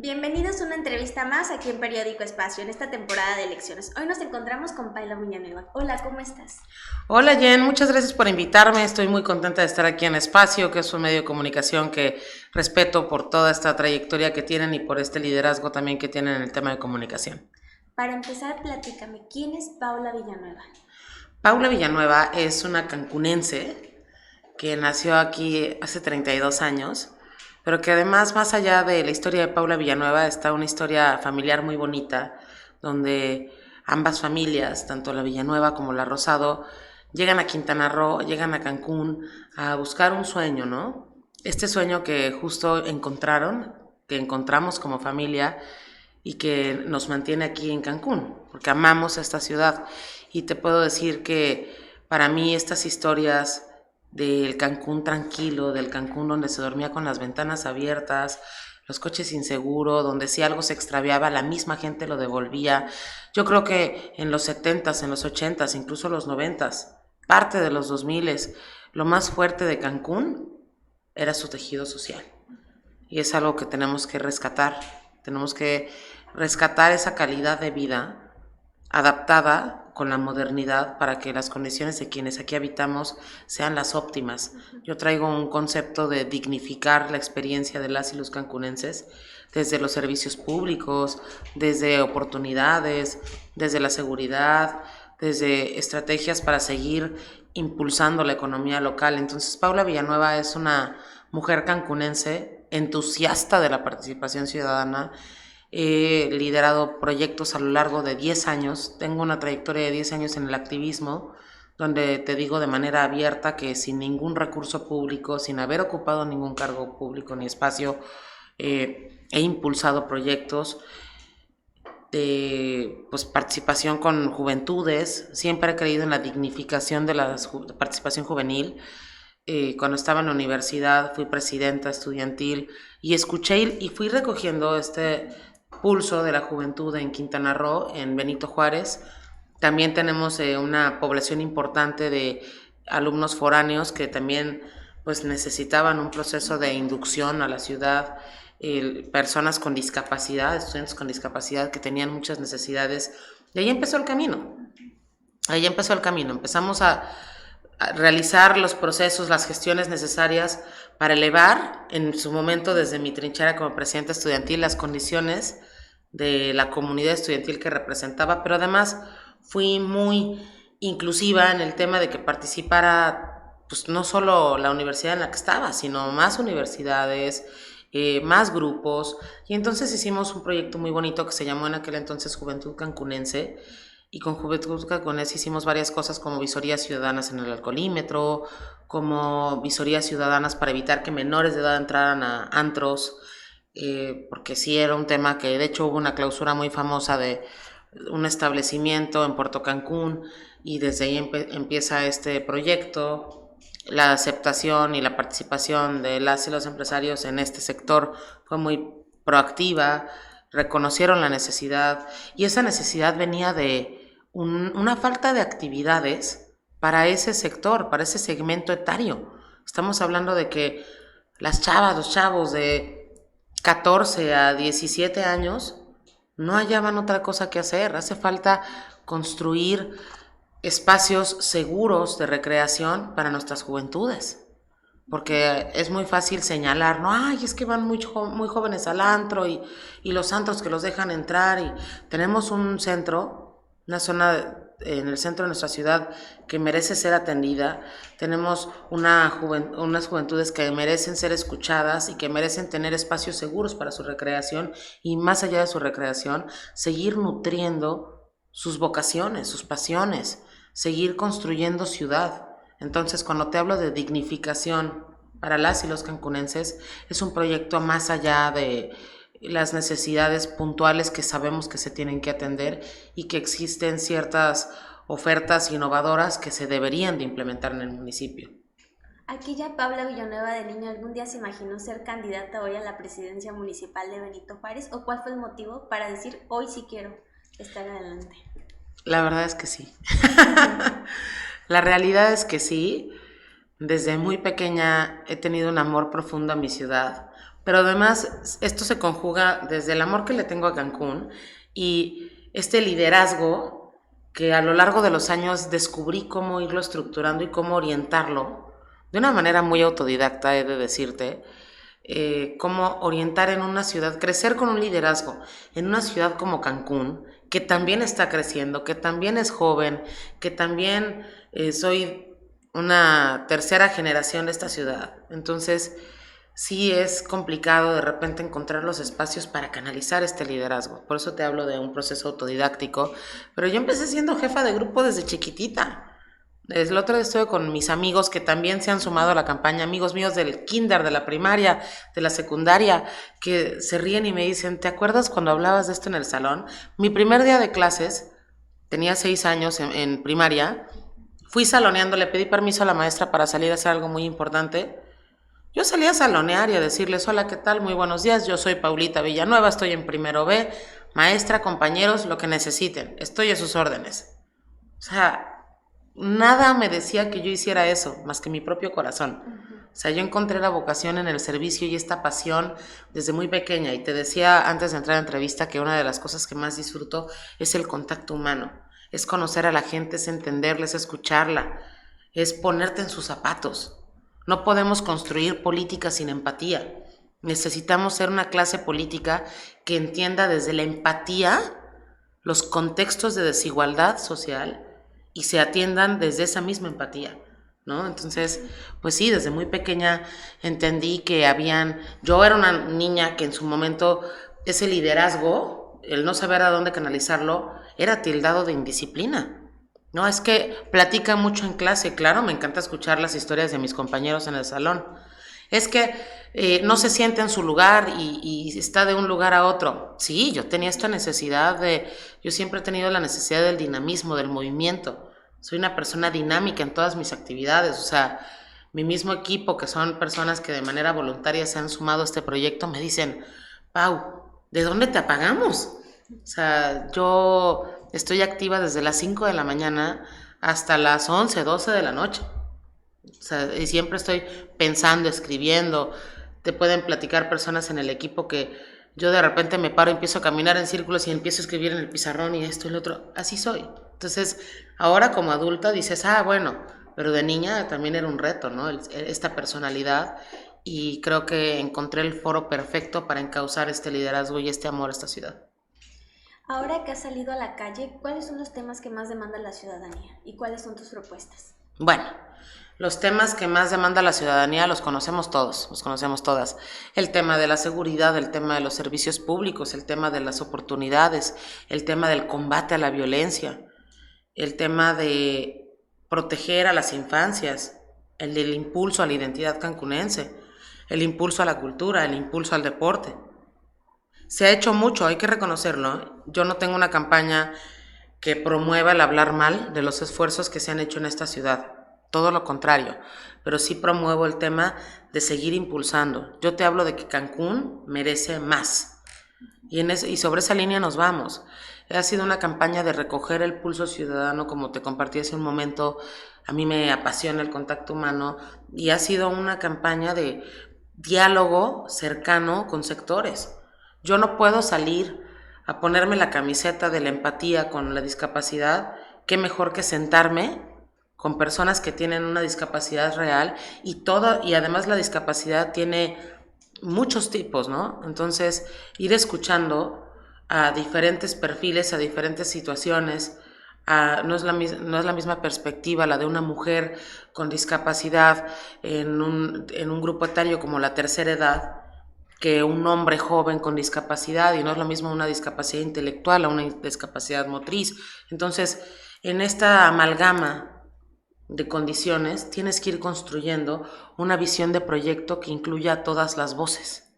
Bienvenidos a una entrevista más aquí en Periódico Espacio en esta temporada de elecciones. Hoy nos encontramos con Paula Villanueva. Hola, ¿cómo estás? Hola Jen, muchas gracias por invitarme. Estoy muy contenta de estar aquí en Espacio, que es un medio de comunicación que respeto por toda esta trayectoria que tienen y por este liderazgo también que tienen en el tema de comunicación. Para empezar, platícame, ¿quién es Paula Villanueva? Paula Villanueva es una cancunense que nació aquí hace 32 años, pero que además, más allá de la historia de Paula Villanueva, está una historia familiar muy bonita, donde ambas familias, tanto la Villanueva como la Rosado, llegan a Quintana Roo, llegan a Cancún a buscar un sueño, ¿no? Este sueño que justo encontraron, que encontramos como familia y que nos mantiene aquí en Cancún, porque amamos esta ciudad. Y te puedo decir que para mí estas historias del Cancún tranquilo, del Cancún donde se dormía con las ventanas abiertas, los coches inseguros, donde si algo se extraviaba, la misma gente lo devolvía. Yo creo que en los 70s, en los 80s, incluso los 90s, parte de los 2000s, lo más fuerte de Cancún era su tejido social. Y es algo que tenemos que rescatar. Tenemos que rescatar esa calidad de vida adaptada con la modernidad para que las condiciones de quienes aquí habitamos sean las óptimas. Yo traigo un concepto de dignificar la experiencia de las y los cancunenses desde los servicios públicos, desde oportunidades, desde la seguridad, desde estrategias para seguir impulsando la economía local. Entonces, Paula Villanueva es una mujer cancunense entusiasta de la participación ciudadana. He liderado proyectos a lo largo de 10 años, tengo una trayectoria de 10 años en el activismo, donde te digo de manera abierta que sin ningún recurso público, sin haber ocupado ningún cargo público ni espacio, he impulsado proyectos de participación con juventudes. Siempre he creído en la dignificación de la participación juvenil. Cuando estaba en la universidad fui presidenta estudiantil y escuché y fui recogiendo este pulso de la juventud en Quintana Roo, en Benito Juárez. También tenemos una población importante de alumnos foráneos que también pues necesitaban un proceso de inducción a la ciudad, personas con discapacidad, estudiantes con discapacidad que tenían muchas necesidades. Y ahí empezó el camino. Ahí empezó el camino. Empezamos a realizar los procesos, las gestiones necesarias para elevar en su momento desde mi trinchera como presidenta estudiantil las condiciones de la comunidad estudiantil que representaba, pero además fui muy inclusiva en el tema de que participara pues no solo la universidad en la que estaba, sino más universidades, más grupos, y entonces hicimos un proyecto muy bonito que se llamó en aquel entonces Juventud Cancunense, y con Juventud Cancunense hicimos varias cosas como visorías ciudadanas en el alcoholímetro, como visorías ciudadanas para evitar que menores de edad entraran a antros, porque sí era un tema que de hecho hubo una clausura muy famosa de un establecimiento en Puerto Cancún y desde ahí empieza este proyecto. La aceptación y la participación de las y los empresarios en este sector fue muy proactiva, reconocieron la necesidad y esa necesidad venía de una falta de actividades para ese sector, para ese segmento etario. Estamos hablando de que las chavas, los chavos de 14 a 17 años no hallaban otra cosa que hacer. Hace falta construir espacios seguros de recreación para nuestras juventudes. Porque es muy fácil señalar, no, ay, es que van muy jóvenes al antro y los antros que los dejan entrar. Y tenemos un centro, una zona en el centro de nuestra ciudad que merece ser atendida. Tenemos unas juventudes que merecen ser escuchadas y que merecen tener espacios seguros para su recreación y más allá de su recreación, seguir nutriendo sus vocaciones, sus pasiones, seguir construyendo ciudad. Entonces, cuando te hablo de dignificación para las y los cancunenses, es un proyecto más allá de las necesidades puntuales que sabemos que se tienen que atender y que existen ciertas ofertas innovadoras que se deberían de implementar en el municipio. Aquella Paula Villanueva de niño algún día se imaginó ser candidata hoy a la presidencia municipal de Benito Juárez, ¿o cuál fue el motivo para decir hoy sí quiero estar adelante? La verdad es que sí. La realidad es que sí. Desde muy pequeña he tenido un amor profundo a mi ciudad, pero además esto se conjuga desde el amor que le tengo a Cancún y este liderazgo que a lo largo de los años descubrí cómo irlo estructurando y cómo orientarlo de una manera muy autodidacta, he de decirte, cómo orientar en una ciudad, crecer con un liderazgo en una ciudad como Cancún, que también está creciendo, que también es joven, que también soy una tercera generación de esta ciudad. Entonces, sí es complicado de repente encontrar los espacios para canalizar este liderazgo. Por eso te hablo de un proceso autodidáctico. Pero yo empecé siendo jefa de grupo desde chiquitita. El otro día estuve con mis amigos que también se han sumado a la campaña, amigos míos del kinder, de la primaria, de la secundaria, que se ríen y me dicen, ¿te acuerdas cuando hablabas de esto en el salón? Mi primer día de clases, tenía 6 años en primaria, fui saloneando, le pedí permiso a la maestra para salir a hacer algo muy importante. Yo salí a salonear y a decirles, hola, ¿qué tal? Muy buenos días, yo soy Paulita Villanueva, estoy en primero B, maestra, compañeros, lo que necesiten, estoy a sus órdenes. O sea, nada me decía que yo hiciera eso, más que mi propio corazón. O sea, yo encontré la vocación en el servicio y esta pasión desde muy pequeña. Y te decía antes de entrar a la entrevista que una de las cosas que más disfruto es el contacto humano. Es conocer a la gente, es entenderla, es escucharla, es ponerte en sus zapatos. No podemos construir política sin empatía. Necesitamos ser una clase política que entienda desde la empatía los contextos de desigualdad social y se atiendan desde esa misma empatía, ¿no? Entonces, pues sí, desde muy pequeña entendí que yo era una niña que en su momento ese liderazgo, el no saber a dónde canalizarlo, era tildado de indisciplina. No, es que platica mucho en clase, claro, me encanta escuchar las historias de mis compañeros en el salón. Es que no se siente en su lugar y está de un lugar a otro. Sí, yo tenía esta necesidad yo siempre he tenido la necesidad del dinamismo, del movimiento. Soy una persona dinámica en todas mis actividades, o sea, mi mismo equipo, que son personas que de manera voluntaria se han sumado a este proyecto, me dicen, Pau, ¿de dónde te apagamos? O sea, yo estoy activa desde las 5 de la mañana hasta las 11, 12 de la noche. O sea, y siempre estoy pensando, escribiendo. Te pueden platicar personas en el equipo que yo de repente me paro, empiezo a caminar en círculos y empiezo a escribir en el pizarrón y esto y lo otro. Así soy. Entonces, ahora como adulta dices, bueno, pero de niña también era un reto, ¿no? Esta personalidad, y creo que encontré el foro perfecto para encauzar este liderazgo y este amor a esta ciudad. Ahora que has salido a la calle, ¿cuáles son los temas que más demanda la ciudadanía y cuáles son tus propuestas? Bueno, los temas que más demanda la ciudadanía los conocemos todos, los conocemos todas. El tema de la seguridad, el tema de los servicios públicos, el tema de las oportunidades, el tema del combate a la violencia, el tema de proteger a las infancias, el del impulso a la identidad cancunense, el impulso a la cultura, el impulso al deporte. Se ha hecho mucho, hay que reconocerlo. Yo no tengo una campaña que promueva el hablar mal de los esfuerzos que se han hecho en esta ciudad. Todo lo contrario, pero sí promuevo el tema de seguir impulsando. Yo te hablo de que Cancún merece más. Y sobre esa línea nos vamos. Ha sido una campaña de recoger el pulso ciudadano, como te compartí hace un momento. A mí me apasiona el contacto humano y ha sido una campaña de diálogo cercano con sectores. Yo no puedo salir a ponerme la camiseta de la empatía con la discapacidad. Qué mejor que sentarme con personas que tienen una discapacidad real y además la discapacidad tiene muchos tipos, ¿no? Entonces, ir escuchando a diferentes perfiles, a diferentes situaciones, no es la misma perspectiva la de una mujer con discapacidad en un grupo etario como la tercera edad, que un hombre joven con discapacidad, y no es lo mismo una discapacidad intelectual a una discapacidad motriz. Entonces, en esta amalgama de condiciones, tienes que ir construyendo una visión de proyecto que incluya a todas las voces.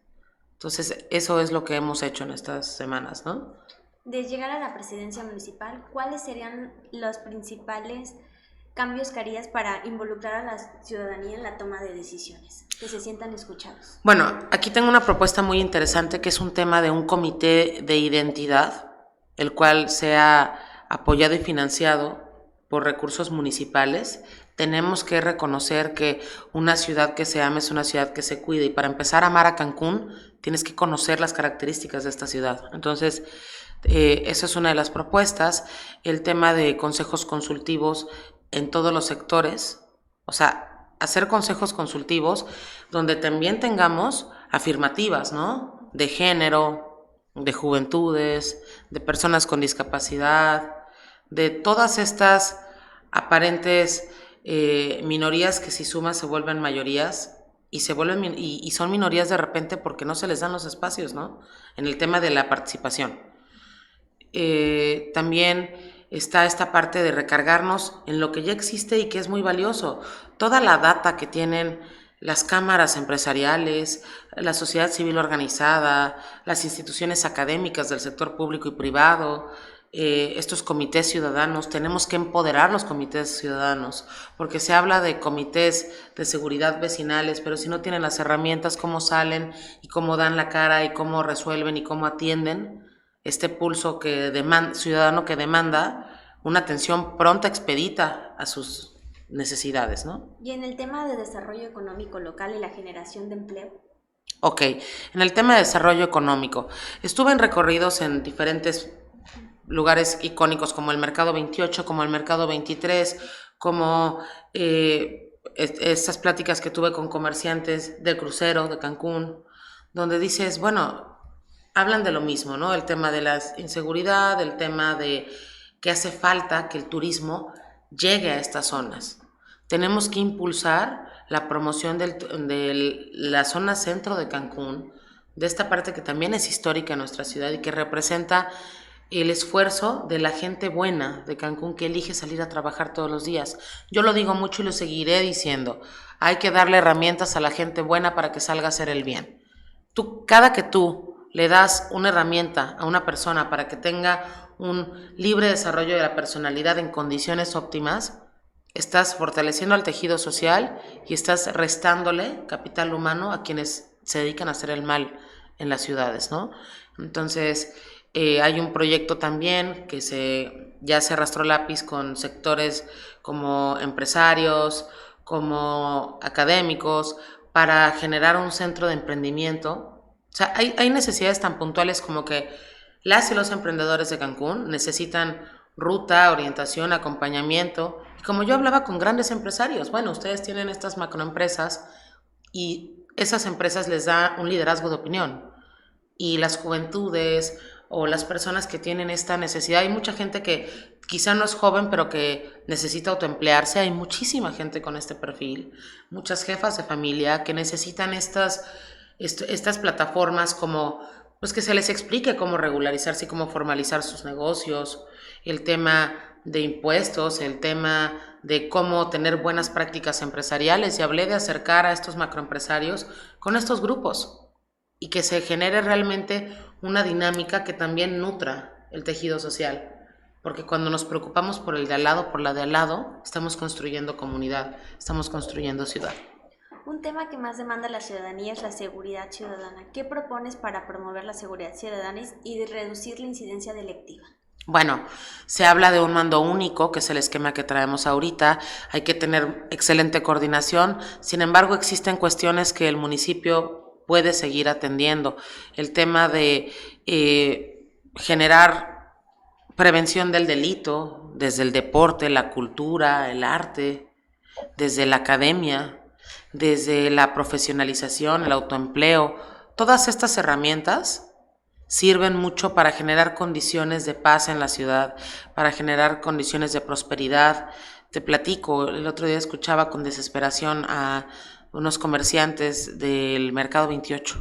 Entonces, eso es lo que hemos hecho en estas semanas, ¿no? De llegar a la presidencia municipal, ¿cuáles serían los principales cambios que harías para involucrar a la ciudadanía en la toma de decisiones, que se sientan escuchados? Bueno, aquí tengo una propuesta muy interesante que es un tema de un comité de identidad, el cual sea apoyado y financiado por recursos municipales, tenemos que reconocer que una ciudad que se ama es una ciudad que se cuida, y para empezar a amar a Cancún tienes que conocer las características de esta ciudad. Entonces, esa es una de las propuestas. El tema de consejos consultivos en todos los sectores, o sea, hacer consejos consultivos donde también tengamos afirmativas, ¿no? De género, de juventudes, de personas con discapacidad, de todas estas aparentes minorías que si sumas se vuelven mayorías, y son minorías de repente porque no se les dan los espacios, ¿no? En el tema de la participación. También está esta parte de recargarnos en lo que ya existe y que es muy valioso. Toda la data que tienen las cámaras empresariales, la sociedad civil organizada, las instituciones académicas del sector público y privado, estos comités ciudadanos, tenemos que empoderar los comités ciudadanos, porque se habla de comités de seguridad vecinales, pero si no tienen las herramientas, cómo salen y cómo dan la cara y cómo resuelven y cómo atienden este pulso ciudadano que demanda una atención pronta, expedita a sus necesidades, ¿no? Y en el tema de desarrollo económico local y la generación de empleo. Ok, en el tema de desarrollo económico, estuve en recorridos en diferentes lugares icónicos como el Mercado 28, como el Mercado 23, como estas pláticas que tuve con comerciantes del crucero de Cancún, donde dices, bueno, hablan de lo mismo, ¿no? El tema de la inseguridad, el tema de que hace falta que el turismo llegue a estas zonas. Tenemos que impulsar la promoción de la zona centro de Cancún, de esta parte que también es histórica en nuestra ciudad y que representa el esfuerzo de la gente buena de Cancún que elige salir a trabajar todos los días. Yo lo digo mucho y lo seguiré diciendo. Hay que darle herramientas a la gente buena para que salga a hacer el bien. Cada que tú le das una herramienta a una persona para que tenga un libre desarrollo de la personalidad en condiciones óptimas, estás fortaleciendo al tejido social y estás restándole capital humano a quienes se dedican a hacer el mal en las ciudades, ¿no? Entonces, hay un proyecto también que ya se arrastró lápiz con sectores como empresarios, como académicos, para generar un centro de emprendimiento. O sea, hay necesidades tan puntuales como que las y los emprendedores de Cancún necesitan ruta, orientación, acompañamiento. Y como yo hablaba con grandes empresarios, bueno, ustedes tienen estas macroempresas y esas empresas les da un liderazgo de opinión. Y las juventudes o las personas que tienen esta necesidad, hay mucha gente que quizá no es joven, pero que necesita autoemplearse, hay muchísima gente con este perfil, muchas jefas de familia que necesitan estas plataformas como, pues que se les explique cómo regularizarse y cómo formalizar sus negocios, el tema de impuestos, el tema de cómo tener buenas prácticas empresariales, y hablé de acercar a estos macroempresarios con estos grupos y que se genere realmente una dinámica que también nutra el tejido social, porque cuando nos preocupamos por el de al lado, por la de al lado, estamos construyendo comunidad, estamos construyendo ciudad. Un tema que más demanda la ciudadanía es la seguridad ciudadana. ¿Qué propones para promover la seguridad ciudadana y reducir la incidencia delictiva? Bueno, se habla de un mando único, que es el esquema que traemos ahorita. Hay que tener excelente coordinación. Sin embargo, existen cuestiones que el municipio puede seguir atendiendo. El tema de generar prevención del delito desde el deporte, la cultura, el arte, desde la academia, desde la profesionalización, el autoempleo. Todas estas herramientas sirven mucho para generar condiciones de paz en la ciudad, para generar condiciones de prosperidad. Te platico, el otro día escuchaba con desesperación a unos comerciantes del Mercado 28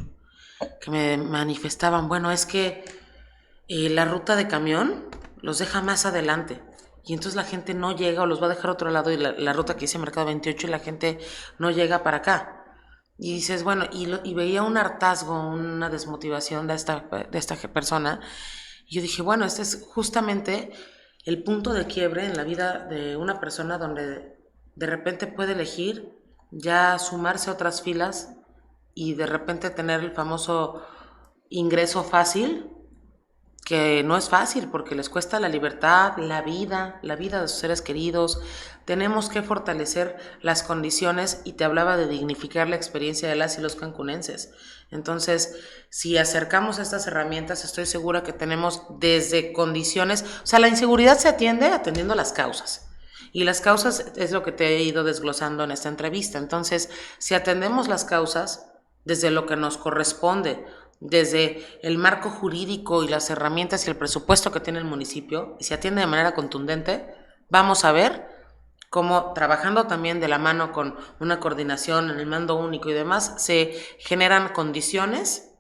que me manifestaban, bueno, es que la ruta de camión los deja más adelante y entonces la gente no llega, o los va a dejar a otro lado, y la ruta que dice Mercado 28 y la gente no llega para acá. Y dices, bueno, y veía un hartazgo, una desmotivación de esta persona, y yo dije, bueno, este es justamente el punto de quiebre en la vida de una persona, donde de repente puede elegir ya sumarse a otras filas y de repente tener el famoso ingreso fácil que no es fácil porque les cuesta la libertad, la vida de sus seres queridos. Tenemos que fortalecer las condiciones y te hablaba de dignificar la experiencia de las y los cancunenses. Entonces, si acercamos estas herramientas, estoy segura que tenemos desde condiciones, o sea, la inseguridad se atiende atendiendo las causas. Y las causas es lo que te he ido desglosando en esta entrevista. Entonces, si atendemos las causas desde lo que nos corresponde, desde el marco jurídico y las herramientas y el presupuesto que tiene el municipio, y se atiende de manera contundente, vamos a ver cómo, trabajando también de la mano con una coordinación en el mando único y demás, se generan condiciones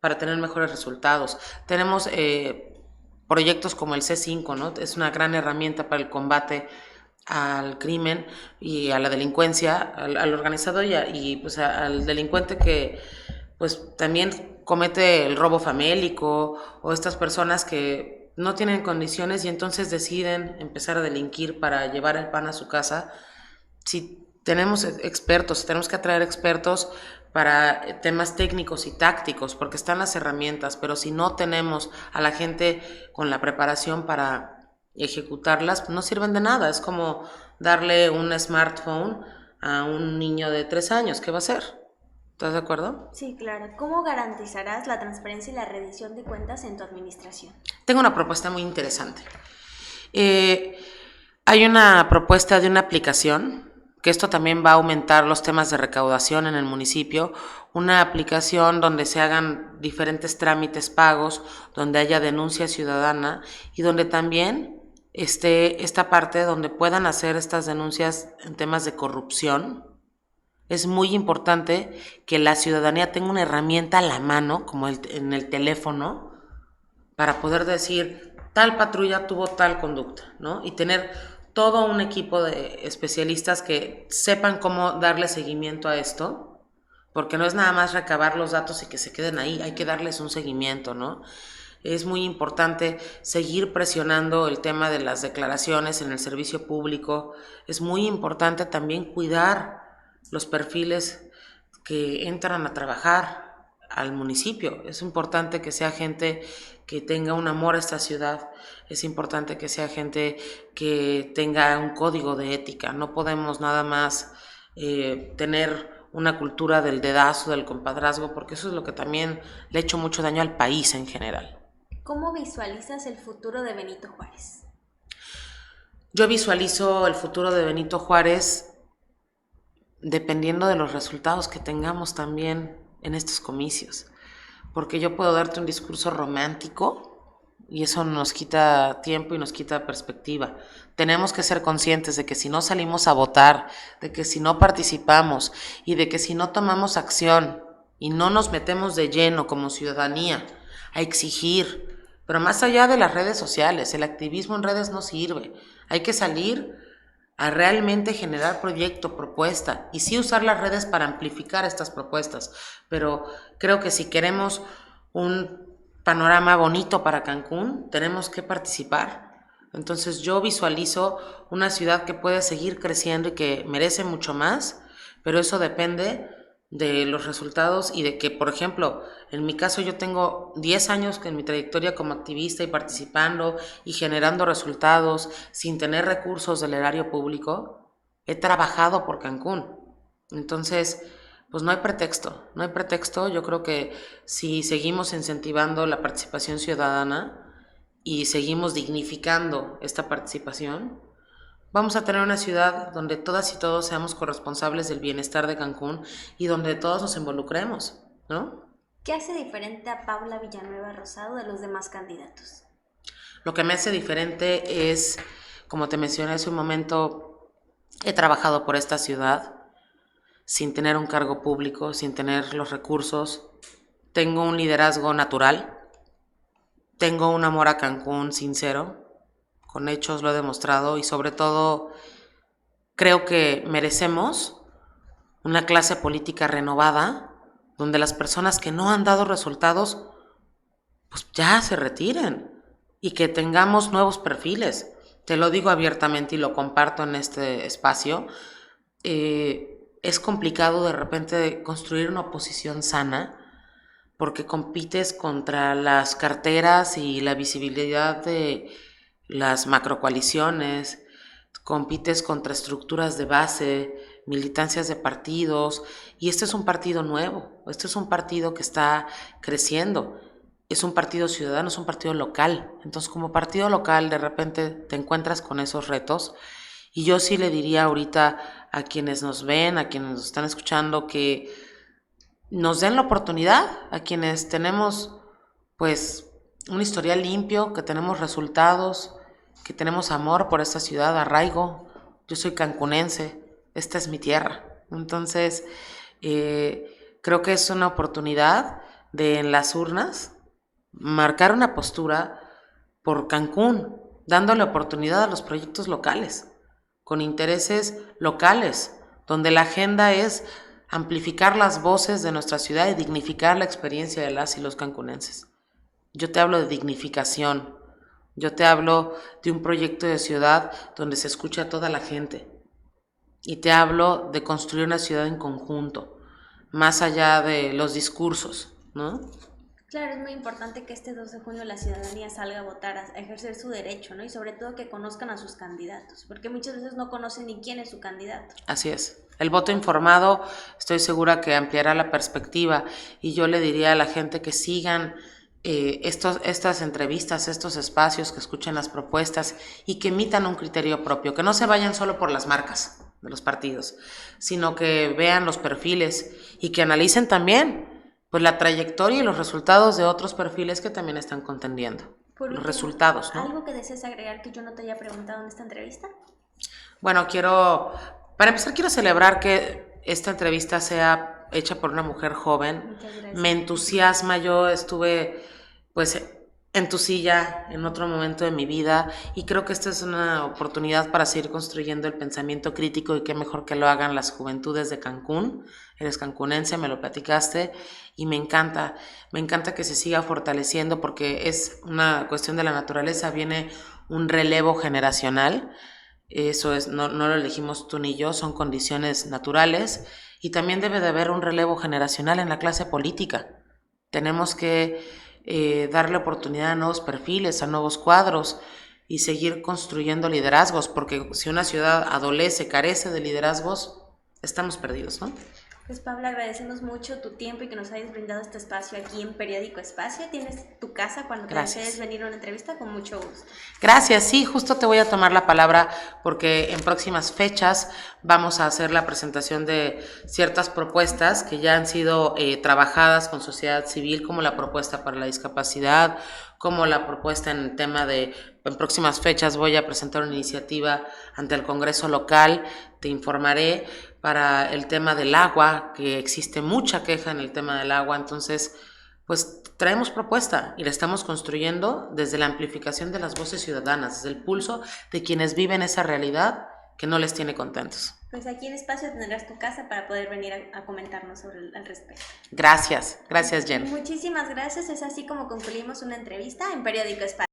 para tener mejores resultados. Tenemos proyectos como el C5, ¿no? Es una gran herramienta para el combate al crimen y a la delincuencia, al organizado y pues al delincuente que pues también comete el robo famélico, o estas personas que no tienen condiciones y entonces deciden empezar a delinquir para llevar el pan a su casa. Si tenemos expertos, tenemos que atraer expertos para temas técnicos y tácticos, porque están las herramientas, pero si no tenemos a la gente con la preparación para ejecutarlas, no sirven de nada. Es como darle un smartphone a un niño de 3 años, ¿qué va a hacer? ¿Estás de acuerdo? Sí, claro. ¿Cómo garantizarás la transparencia y la rendición de cuentas en tu administración? Tengo una propuesta muy interesante. Hay una propuesta de una aplicación, que esto también va a aumentar los temas de recaudación en el municipio, una aplicación donde se hagan diferentes trámites pagos, donde haya denuncia ciudadana y donde también esté esta parte donde puedan hacer estas denuncias en temas de corrupción. Es muy importante que la ciudadanía tenga una herramienta a la mano, como en el teléfono, para poder decir, tal patrulla tuvo tal conducta, ¿no? Y tener todo un equipo de especialistas que sepan cómo darle seguimiento a esto, porque no es nada más recabar los datos y que se queden ahí, hay que darles un seguimiento, ¿no? Es muy importante seguir presionando el tema de las declaraciones en el servicio público. Es muy importante también cuidar los perfiles que entran a trabajar al municipio. Es importante que sea gente que tenga un amor a esta ciudad, es importante que sea gente que tenga un código de ética. No podemos nada más tener una cultura del dedazo, del compadrazgo, porque eso es lo que también le ha hecho mucho daño al país en general. ¿Cómo visualizas el futuro de Benito Juárez? Yo visualizo el futuro de Benito Juárez dependiendo de los resultados que tengamos también en estos comicios. Porque yo puedo darte un discurso romántico y eso nos quita tiempo y nos quita perspectiva. Tenemos que ser conscientes de que si no salimos a votar, de que si no participamos y de que si no tomamos acción y no nos metemos de lleno como ciudadanía a exigir, pero más allá de las redes sociales, el activismo en redes no sirve. Hay que salir a realmente generar proyecto, propuesta, y sí usar las redes para amplificar estas propuestas. Pero creo que si queremos un panorama bonito para Cancún, tenemos que participar. Entonces yo visualizo una ciudad que puede seguir creciendo y que merece mucho más, pero eso depende de los resultados y de que, por ejemplo, en mi caso yo tengo 10 años en mi trayectoria como activista y participando y generando resultados sin tener recursos del erario público. He trabajado por Cancún. Entonces, pues no hay pretexto, no hay pretexto. Yo creo que si seguimos incentivando la participación ciudadana y seguimos dignificando esta participación, vamos a tener una ciudad donde todas y todos seamos corresponsables del bienestar de Cancún y donde todos nos involucremos, ¿no? ¿Qué hace diferente a Paula Villanueva Rosado de los demás candidatos? Lo que me hace diferente es, como te mencioné hace un momento, he trabajado por esta ciudad sin tener un cargo público, sin tener los recursos. Tengo un liderazgo natural, tengo un amor a Cancún sincero. Con hechos lo he demostrado y sobre todo creo que merecemos una clase política renovada donde las personas que no han dado resultados pues ya se retiren y que tengamos nuevos perfiles. Te lo digo abiertamente y lo comparto en este espacio. Es complicado de repente construir una oposición sana porque compites contra las carteras y la visibilidad de las macrocoaliciones, compites contra estructuras de base, militancias de partidos, y este es un partido nuevo, este es un partido que está creciendo, es un partido ciudadano, es un partido local. Entonces, como partido local, de repente te encuentras con esos retos, y yo sí le diría ahorita a quienes nos ven, a quienes nos están escuchando, que nos den la oportunidad, a quienes tenemos pues un historial limpio, que tenemos resultados, que tenemos amor por esta ciudad, arraigo. Yo soy cancunense, esta es mi tierra. Entonces, creo que es una oportunidad de en las urnas marcar una postura por Cancún, dándole oportunidad a los proyectos locales, con intereses locales, donde la agenda es amplificar las voces de nuestra ciudad y dignificar la experiencia de las y los cancunenses. Yo te hablo de dignificación, yo te hablo de un proyecto de ciudad donde se escucha a toda la gente, y te hablo de construir una ciudad en conjunto, más allá de los discursos, ¿no? Claro, es muy importante que este 2 de junio la ciudadanía salga a votar, a ejercer su derecho, ¿no? Y sobre todo que conozcan a sus candidatos, porque muchas veces no conocen ni quién es su candidato. Así es. El voto informado, estoy segura que ampliará la perspectiva, y yo le diría a la gente que sigan estas entrevistas, estos espacios, que escuchen las propuestas y que emitan un criterio propio, que no se vayan solo por las marcas de los partidos, sino que vean los perfiles y que analicen también pues la trayectoria y los resultados de otros perfiles que también están contendiendo. Por Los último, resultados, ¿no? ¿algo que desees agregar que yo no te haya preguntado en esta entrevista? Bueno, para empezar, quiero celebrar que esta entrevista sea hecha por una mujer joven. Muchas gracias. Me entusiasma, yo estuve pues en tu silla en otro momento de mi vida, y creo que esta es una oportunidad para seguir construyendo el pensamiento crítico, y qué mejor que lo hagan las juventudes de Cancún. Eres cancunense, me lo platicaste, y me encanta que se siga fortaleciendo, porque es una cuestión de la naturaleza, viene un relevo generacional. Eso es, no lo elegimos tú ni yo, son condiciones naturales, y también debe de haber un relevo generacional en la clase política. Tenemos que darle oportunidad a nuevos perfiles, a nuevos cuadros, y seguir construyendo liderazgos, porque si una ciudad adolece, carece de liderazgos, estamos perdidos, ¿no? Pues Paula, agradecemos mucho tu tiempo y que nos hayas brindado este espacio aquí en Periódico Espacio. Tienes tu casa cuando te desees venir a una entrevista, con mucho gusto. Gracias, sí, justo te voy a tomar la palabra, porque en próximas fechas vamos a hacer la presentación de ciertas propuestas que ya han sido trabajadas con sociedad civil, como la propuesta para la discapacidad, como la propuesta en el tema de, en próximas fechas voy a presentar una iniciativa ante el Congreso local, te informaré, para el tema del agua, que existe mucha queja en el tema del agua. Entonces, pues traemos propuesta y la estamos construyendo desde la amplificación de las voces ciudadanas, desde el pulso de quienes viven esa realidad que no les tiene contentos. Pues aquí en Espacio tendrás tu casa para poder venir a comentarnos al respecto. Gracias, Jen. Muchísimas gracias, es así como concluimos una entrevista en Periódico Espacio.